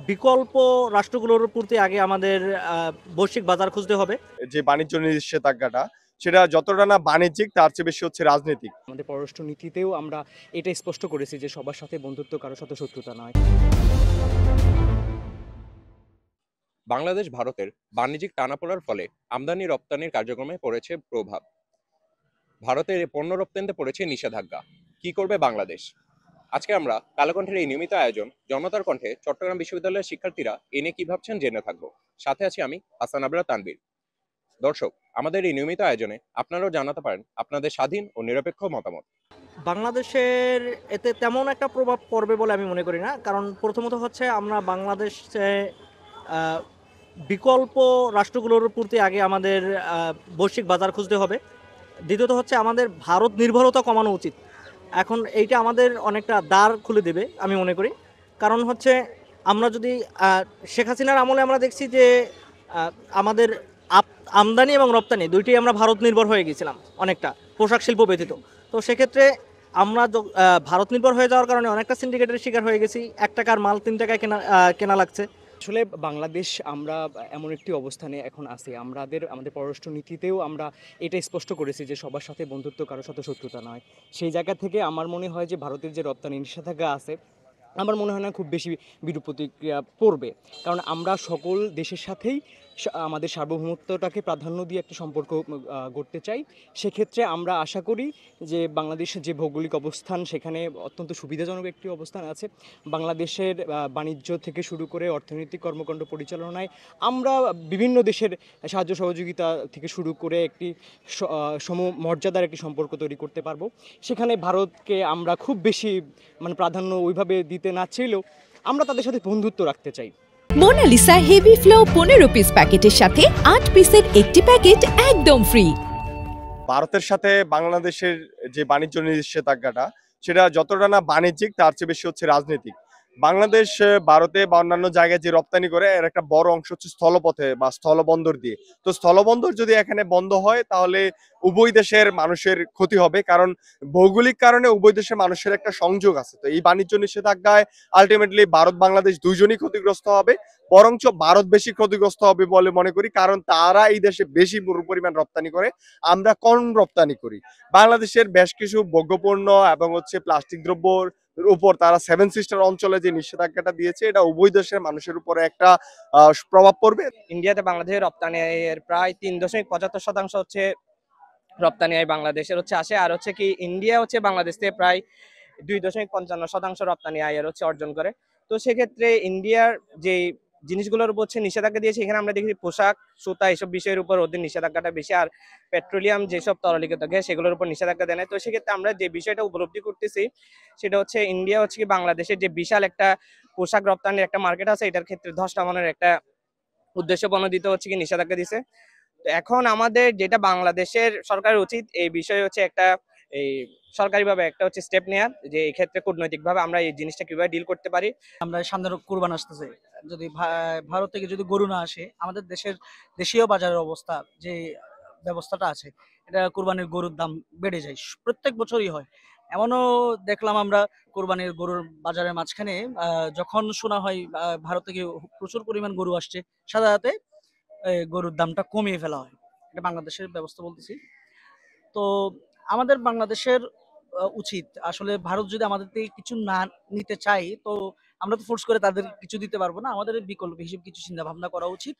বিকল্প রাষ্ট্রগুলোর প্রতি আগে আমাদের বৈশ্বিক বাজার খুঁজতে হবে। যে বাণিজ্য নিষেধাজ্ঞাটা, সেটা যতটা না বাণিজ্যিক তার চেয়ে বেশি হচ্ছে রাজনৈতিক। আমাদের পররাষ্ট্র নীতিতেও আমরা এটা স্পষ্ট করেছি যে সবার সাথে বন্ধুত্ব, কারোর সাথে শত্রুতা নয়। বাংলাদেশ ভারতের বাণিজ্যিক টানাপোড়ার ফলে আমদানি রপ্তানির কার্যক্রমে পড়েছে প্রভাব। ভারতের পণ্য রপ্তানিতে পড়েছে নিষেধাজ্ঞা। কি করবে বাংলাদেশ? আজকে আমরা কালেকণ্ঠের এই নিয়মিত আয়োজন জনতার কণ্ঠে চট্টগ্রাম বিশ্ববিদ্যালয়ের শিক্ষার্থীরা এ নিয়ে কি ভাবছেন জেনে থাকবো। সাথে আছি আমি হাসান আবরার তানভীর। দর্শক, আমাদের এই নিয়মিত আয়োজনে আপনারাও জানাতে পারেন আপনাদের স্বাধীন ও নিরপেক্ষ মতামত। বাংলাদেশের এতে তেমন একটা প্রভাব পড়বে বলে আমি মনে করি না, কারণ প্রথমত হচ্ছে আমরা বাংলাদেশে আহ, বিকল্প রাষ্ট্রগুলোর প্রতি আগে আমাদের বৈশ্বিক বাজার খুঁজতে হবে। দ্বিতীয়ত হচ্ছে আমাদের ভারত নির্ভরতা কমানো উচিত। এখন এইটা আমাদের অনেকটা দ্বার খুলে দেবে আমি মনে করি। কারণ হচ্ছে আমরা যদি শেখ হাসিনার আমলে আমরা দেখছি যে আহ, আমাদের আমদানি এবং রপ্তানি দুইটাই আমরা ভারত নির্ভর হয়ে গেছিলাম অনেকটা, পোশাক শিল্প ব্যতীত। তো সেক্ষেত্রে আমরা ভারত নির্ভর হয়ে যাওয়ার কারণে অনেকটা সিন্ডিকেটের শিকার হয়ে গেছি। 1 টাকার মাল 3 টাকায় কেনা লাগছে। আসলে বাংলাদেশ আমরা এমন একটি অবস্থানে এখন আছি, আমাদের পররাষ্ট্র নীতিতেও আমরা এটা স্পষ্ট করেছি যে সবার সাথে বন্ধুত্ব, কারোর সাথে শত্রুতা নয়। সেই জায়গা থেকে আমার মনে হয় যে ভারতের যে রপ্তানি নিষেধাজ্ঞা আছে, আমার মনে হয় না খুব বেশি বিরূপ প্রতিক্রিয়া পড়বে। কারণ আমরা সকল দেশের সাথেই আমাদের সার্বভৌমত্বটাকে প্রাধান্য দিয়ে একটা সম্পর্ক গড়তে চাই। সেক্ষেত্রে আমরা আশা করি যে বাংলাদেশের যে ভৌগোলিক অবস্থান, সেখানে অত্যন্ত সুবিধাজনক একটি অবস্থান আছে। বাংলাদেশের বাণিজ্য থেকে শুরু করে অর্থনৈতিক কর্মকাণ্ড পরিচালনায় আমরা বিভিন্ন দেশের সাহায্য সহযোগিতা থেকে শুরু করে একটি সমমর্যাদার একটি সম্পর্ক তৈরি করতে পারবো। সেখানে ভারতকে আমরা খুব বেশি প্রাধান্য ওইভাবে দিতে না চাইলেও আমরা তাদের সাথে বন্ধুত্ব রাখতে চাই। মোনালিসা হেভি ফ্লো 15 পিস প্যাকেটের সাথে 8 পিসের একটি প্যাকেট একদম ফ্রি। ভারতের সাথে বাংলাদেশের যে বাণিজ্য নিষেধাজ্ঞাটা, সেটা যতটা না বাণিজ্যিক তার চেয়ে বেশি হচ্ছে রাজনৈতিক। বাংলাদেশ ভারতে বা অন্যান্য জায়গায় যে রপ্তানি করে এর একটা বড় অংশ হচ্ছে স্থলপথে বা স্থলবন্দর দিয়ে। তো স্থলবন্দর যদি এখানে বন্ধ হয় তাহলে উভয় দেশের মানুষের ক্ষতি হবে, কারণ ভৌগোলিক কারণে উভয় দেশের মানুষের একটা সংযোগ আছে। তো এই বাণিজ্য নিষেধাজ্ঞায় আলটিমেটলি ভারত বাংলাদেশ দুইজনই ক্ষতিগ্রস্ত হবে, বরঞ্চ ভারত বেশি ক্ষতিগ্রস্ত হবে বলে মনে করি, কারণ তারা এই দেশে বেশি পরিমাণ রপ্তানি করে, আমরা কম রপ্তানি করি। বাংলাদেশের বেশ কিছু ভোগ্যপণ্য এবং হচ্ছে প্লাস্টিক দ্রব্যর উপর তারা 7 সিস্টার অঞ্চলে যে নিষেধাজ্ঞাটা দিয়েছে, এটা উভয় দেশের মানুষের উপরে একটা প্রভাব পড়বে। ইন্ডিয়াতে বাংলাদেশের রপ্তানি আয়ের প্রায় 3.75% হচ্ছে রপ্তানি আয় বাংলাদেশের হচ্ছে আসে, আর হচ্ছে কি ইন্ডিয়া হচ্ছে বাংলাদেশ থেকে প্রায় 2.55% রপ্তানি আয়ের হচ্ছে অর্জন করে। তো সেক্ষেত্রে ইন্ডিয়ার যে জিনিসগুলোর উপর হচ্ছে নিষেধাজ্ঞা দিয়েছে, এখানে আমরা দেখি পোশাক, সুতা এসব বিষয়ের উপর ওদের নিষেধাজ্ঞাটা বেশি, আর পেট্রোলিয়াম যেসব তরলীকৃত গ্যাস সেগুলোর উপর নিষেধাজ্ঞা দেয় না। তো সেক্ষেত্রে আমরা যে বিষয়টা উপলব্ধি করতেছি সেটা হচ্ছে ইন্ডিয়া হচ্ছে কি বাংলাদেশের যে বিশাল একটা পোশাক রপ্তানির একটা মার্কেট আছে, এটার ক্ষেত্রে ধস নামানোর একটা উদ্দেশ্য প্রণোদিত হচ্ছে কি নিষেধাজ্ঞা দিছে। তো এখন আমাদের যেটা বাংলাদেশের সরকারের উচিত এই বিষয়ে হচ্ছে একটা এই সরকারিভাবে একটা হচ্ছে স্টেপ নেওয়ার, যে এই ক্ষেত্রে কূটনৈতিকভাবে আমরা এই জিনিসটা কিভাবে ডিল করতে পারি। আমরা সামনে কুরবান আসতেছে, যদি ভারত থেকে যদি গরু না আসে, আমাদের দেশের দেশীয় বাজারের অবস্থা যে ব্যবস্থাটা আছে, এটা কুরবানির গরুর দাম বেড়ে যায়, প্রত্যেক বছরই হয়। এমনও দেখলাম আমরা কোরবানির গরুর বাজারের মাঝখানে যখন শোনা হয় ভারত থেকে প্রচুর পরিমাণ গরু আসছে, সাধারণত গরুর দামটা কমিয়ে ফেলা হয়। এটা বাংলাদেশের ব্যবস্থা বলতেছি। তো আমাদের বাংলাদেশের উচিত, আসলে ভারত যদি আমাদের থেকে কিছু না নিতে চাই, তো আমরা তো ফোর্স করে তাদের কিছু দিতে পারবো না, আমাদের বিকল্প হিসেবে কিছু চিন্তা ভাবনা করা উচিত।